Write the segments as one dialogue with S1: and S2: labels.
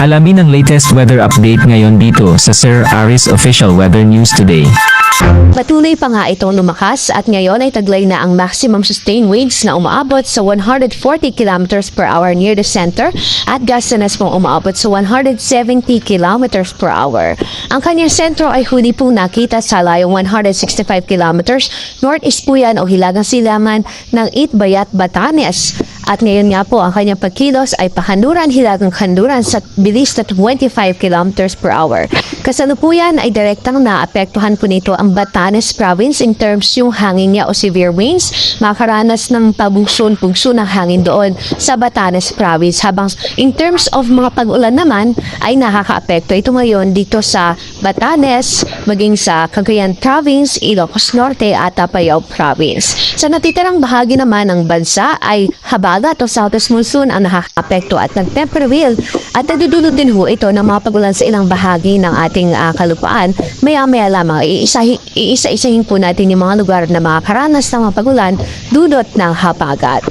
S1: Alamin ang latest weather update ngayon dito sa Sir Aris Official Weather News Today.
S2: Patuloy pa nga itong lumakas at ngayon ay taglay na ang maximum sustained winds na umaabot sa 140 km per hour near the center at gusts pong umaabot sa 170 km per hour. Ang kanyang sentro ay huli pong nakita sa layong 165 km northeast po yan o hilagang silaman ng Itbayat, Batanes. At ngayon nga po, ang kanyang pagkilos ay hilagang-kanduran sa bilis na 25 km per hour. Kasalukuyan ay direktang naapektuhan po nito ang Batanes Province in terms yung hangin niya o severe winds. Makaranas ng pabugso ng hangin doon sa Batanes Province. Habang in terms of mga pag-ulan naman ay nakakaapekto ito ngayon dito sa Batanes, maging sa Cagayan Province, Ilocos Norte at Apayao Province. Sa natitirang bahagi naman ng bansa ay habagat o southwest monsoon ang nakakaapekto at nagtemperate at nagdudulot din ho ito ng mga pag-ulan sa ilang bahagi ng ating kalupaan. Maya-maya lamang, iisa-isahin po natin yung mga lugar na makakaranas ng mga pag-ulan dulot ng habagat.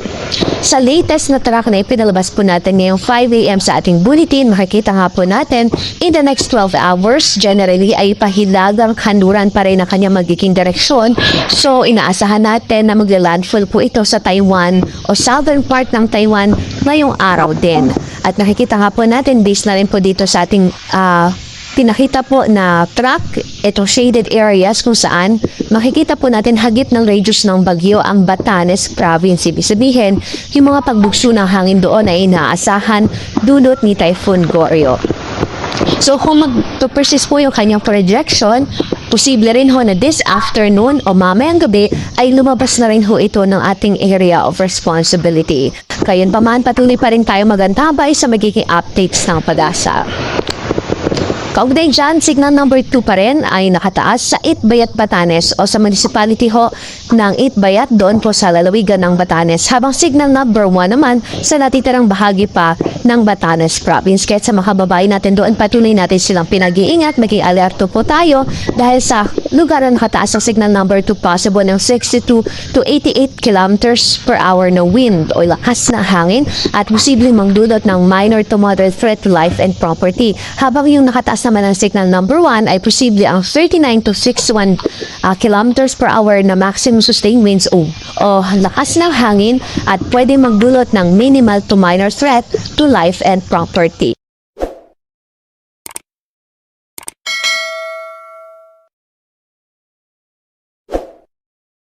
S2: Sa latest na track na ipinalabas po natin ngayong 5 a.m. sa ating bulletin, makikita nga po natin in the next 12 hours, generally ay pahilagang kanduran pa rin ang kanyang magiging direksyon. So, inaasahan natin na magla-landfall po ito sa Taiwan o southern part ng Taiwan ngayong araw din. At nakikita nga po natin, based na rin po dito sa ating pinakita po na track, itong shaded areas kung saan makikita po natin hagip ng radius ng bagyo ang Batanes Province. Ibig sabihin, yung mga pagbugso ng hangin doon ay inaasahan dulot ni Typhoon Goryo. So kung mag-persist po yung kanyang projection, posible rin ho na this afternoon o mamayang gabi ay lumabas na rin ho ito ng ating area of responsibility. Kayon pa man, patuloy pa rin tayo magantabay sa magiging updates ng Pag-asa. Kaugnay dyan, signal number 2 pa rin ay nakataas sa Itbayat, Batanes o sa municipality ho ng Itbayat doon po sa lalawigan ng Batanes. Habang signal number 1 naman sa natitirang bahagi pa ng Batanes Province. Kaya sa mga kababayan natin doon, patuloy natin silang pinag-iingat, maging alerto po tayo dahil sa lugar na nakataas ang signal number 2 possible ng 62 to 88 km per hour na wind o lakas na hangin at posibleng magdulot ng minor to moderate threat to life and property. Habang yung nakataas naman ang signal number 1 ay posible ang 39 to 61 km per hour na maximum sustained winds o lakas ng hangin at pwede magdulot ng minimal to minor threat to life and property.